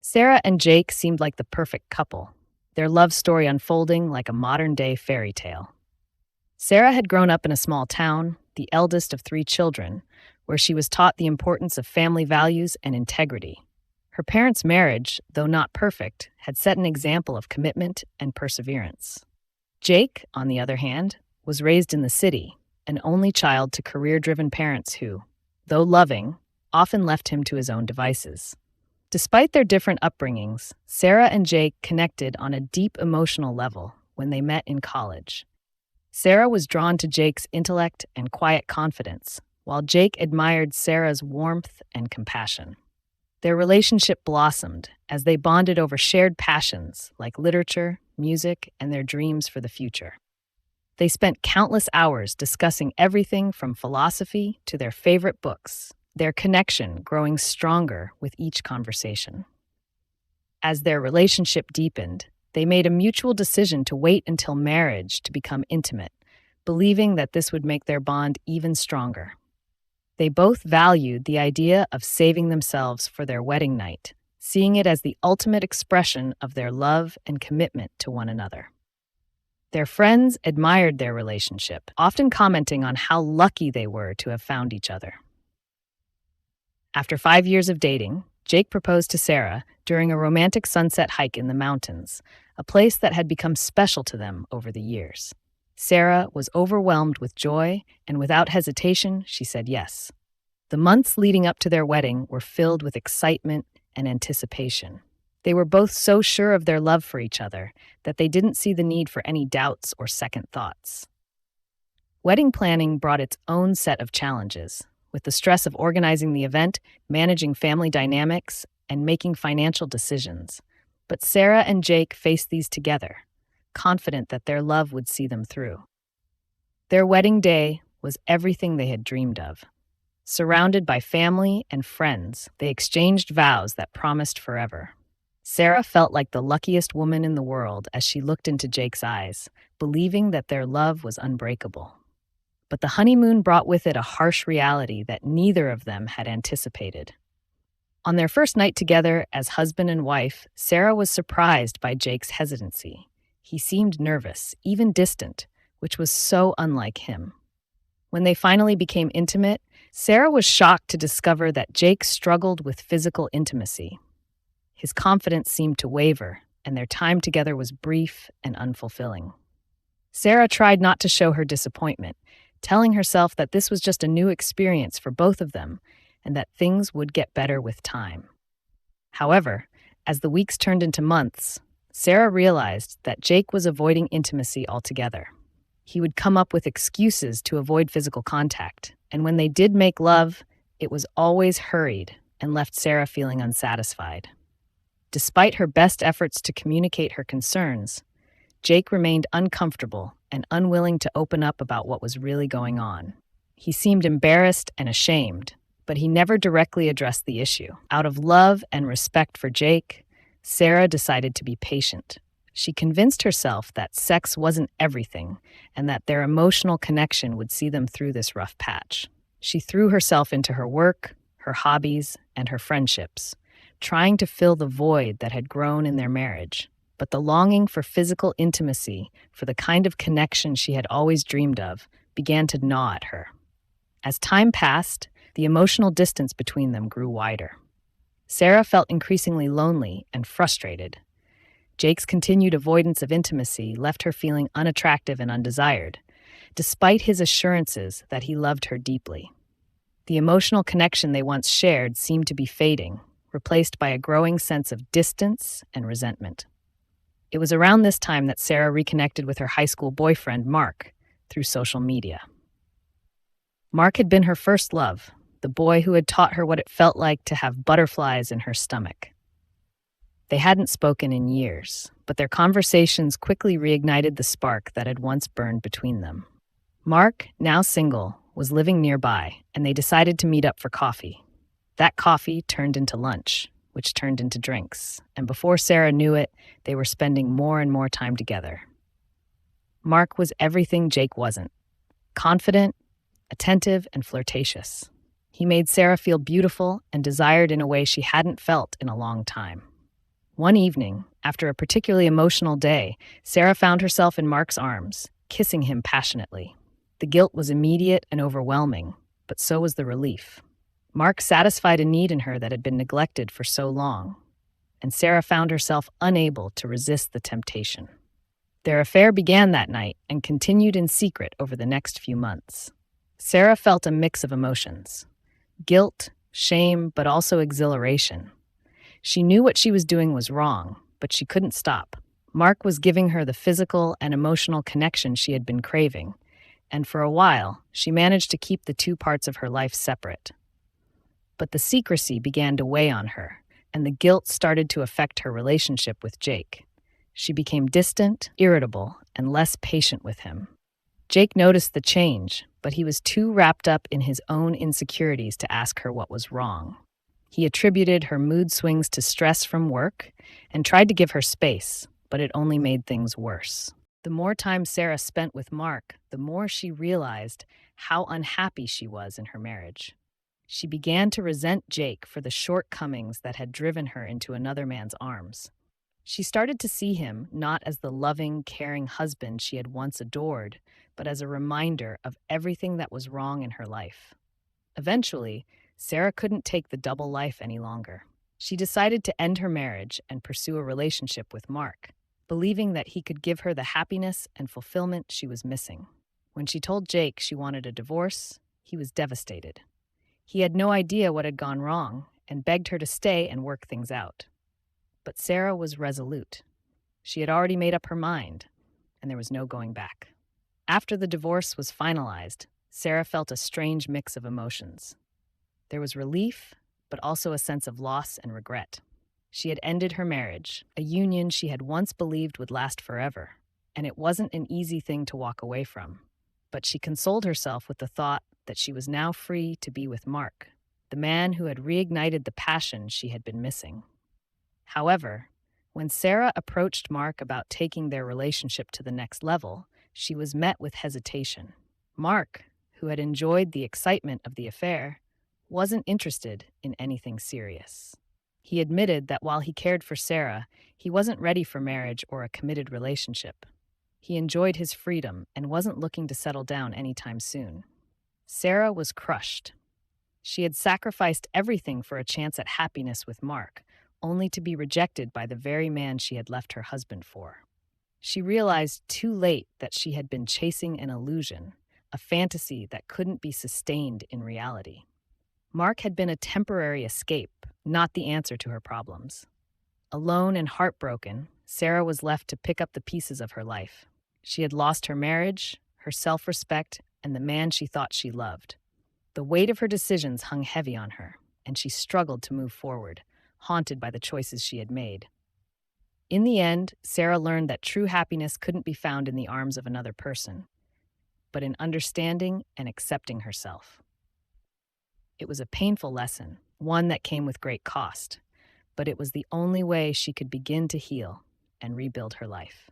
Sarah and Jake seemed like the perfect couple, their love story unfolding like a modern day fairy tale. Sarah had grown up in a small town, the eldest of three children, where she was taught the importance of family values and integrity. Her parents' marriage, though not perfect, had set an example of commitment and perseverance. Jake, on the other hand, was raised in the city, an only child to career driven parents who, though loving, often left him to his own devices. Despite their different upbringings, Sarah and Jake connected on a deep emotional level when they met in college. Sarah was drawn to Jake's intellect and quiet confidence, while Jake admired Sarah's warmth and compassion. Their relationship blossomed as they bonded over shared passions like literature, music, and their dreams for the future. They spent countless hours discussing everything from philosophy to their favorite books, their connection growing stronger with each conversation. As their relationship deepened, they made a mutual decision to wait until marriage to become intimate, believing that this would make their bond even stronger. They both valued the idea of saving themselves for their wedding night, seeing it as the ultimate expression of their love and commitment to one another. Their friends admired their relationship, often commenting on how lucky they were to have found each other. After 5 years of dating, Jake proposed to Sarah during a romantic sunset hike in the mountains, a place that had become special to them over the years. Sarah was overwhelmed with joy, and without hesitation, she said yes. The months leading up to their wedding were filled with excitement and anticipation. They were both so sure of their love for each other that they didn't see the need for any doubts or second thoughts. Wedding planning brought its own set of challenges, with the stress of organizing the event, managing family dynamics, and making financial decisions. But Sarah and Jake faced these together, confident that their love would see them through. Their wedding day was everything they had dreamed of. Surrounded by family and friends, they exchanged vows that promised forever. Sarah felt like the luckiest woman in the world as she looked into Jake's eyes, believing that their love was unbreakable. But the honeymoon brought with it a harsh reality that neither of them had anticipated. On their first night together as husband and wife, Sarah was surprised by Jake's hesitancy. He seemed nervous, even distant, which was so unlike him. When they finally became intimate, Sarah was shocked to discover that Jake struggled with physical intimacy. His confidence seemed to waver, and their time together was brief and unfulfilling. Sarah tried not to show her disappointment, telling herself that this was just a new experience for both of them and that things would get better with time. However, as the weeks turned into months, Sarah realized that Jake was avoiding intimacy altogether. He would come up with excuses to avoid physical contact, and when they did make love, it was always hurried and left Sarah feeling unsatisfied. Despite her best efforts to communicate her concerns, Jake remained uncomfortable and unwilling to open up about what was really going on. He seemed embarrassed and ashamed, but he never directly addressed the issue. Out of love and respect for Jake, Sarah decided to be patient. She convinced herself that sex wasn't everything and that their emotional connection would see them through this rough patch. She threw herself into her work, her hobbies, and her friendships, trying to fill the void that had grown in their marriage. But the longing for physical intimacy, for the kind of connection she had always dreamed of, began to gnaw at her. As time passed, the emotional distance between them grew wider. Sarah felt increasingly lonely and frustrated. Jake's continued avoidance of intimacy left her feeling unattractive and undesired, despite his assurances that he loved her deeply. The emotional connection they once shared seemed to be fading, replaced by a growing sense of distance and resentment. It was around this time that Sarah reconnected with her high school boyfriend, Mark, through social media. Mark had been her first love, the boy who had taught her what it felt like to have butterflies in her stomach. They hadn't spoken in years, but their conversations quickly reignited the spark that had once burned between them. Mark, now single, was living nearby, and they decided to meet up for coffee. That coffee turned into lunch, which turned into drinks, and before Sarah knew it, they were spending more and more time together. Mark was everything Jake wasn't: confident, attentive, and flirtatious. He made Sarah feel beautiful and desired in a way she hadn't felt in a long time. One evening, after a particularly emotional day, Sarah found herself in Mark's arms, kissing him passionately. The guilt was immediate and overwhelming, but so was the relief. Mark satisfied a need in her that had been neglected for so long, and Sarah found herself unable to resist the temptation. Their affair began that night and continued in secret over the next few months. Sarah felt a mix of emotions: guilt, shame, but also exhilaration. She knew what she was doing was wrong, but she couldn't stop. Mark was giving her the physical and emotional connection she had been craving, and for a while, she managed to keep the two parts of her life separate. But the secrecy began to weigh on her, and the guilt started to affect her relationship with Jake. She became distant, irritable, and less patient with him. Jake noticed the change, but he was too wrapped up in his own insecurities to ask her what was wrong. He attributed her mood swings to stress from work and tried to give her space, but it only made things worse. The more time Sarah spent with Mark, the more she realized how unhappy she was in her marriage. She began to resent Jake for the shortcomings that had driven her into another man's arms. She started to see him not as the loving, caring husband she had once adored, but as a reminder of everything that was wrong in her life. Eventually, Sarah couldn't take the double life any longer. She decided to end her marriage and pursue a relationship with Mark, believing that he could give her the happiness and fulfillment she was missing. When she told Jake she wanted a divorce, he was devastated. He had no idea what had gone wrong and begged her to stay and work things out. But Sarah was resolute. She had already made up her mind, and there was no going back. After the divorce was finalized, Sarah felt a strange mix of emotions. There was relief, but also a sense of loss and regret. She had ended her marriage, a union she had once believed would last forever, and it wasn't an easy thing to walk away from. But she consoled herself with the thought that she was now free to be with Mark, the man who had reignited the passion she had been missing. However, when Sarah approached Mark about taking their relationship to the next level, she was met with hesitation. Mark, who had enjoyed the excitement of the affair, wasn't interested in anything serious. He admitted that while he cared for Sarah, he wasn't ready for marriage or a committed relationship. He enjoyed his freedom and wasn't looking to settle down anytime soon. Sarah was crushed. She had sacrificed everything for a chance at happiness with Mark, only to be rejected by the very man she had left her husband for. She realized too late that she had been chasing an illusion, a fantasy that couldn't be sustained in reality. Mark had been a temporary escape, not the answer to her problems. Alone and heartbroken, Sarah was left to pick up the pieces of her life. She had lost her marriage, her self-respect, and the man she thought she loved. The weight of her decisions hung heavy on her, and she struggled to move forward, haunted by the choices she had made. In the end, Sarah learned that true happiness couldn't be found in the arms of another person, but in understanding and accepting herself. It was a painful lesson, one that came with great cost, but it was the only way she could begin to heal and rebuild her life.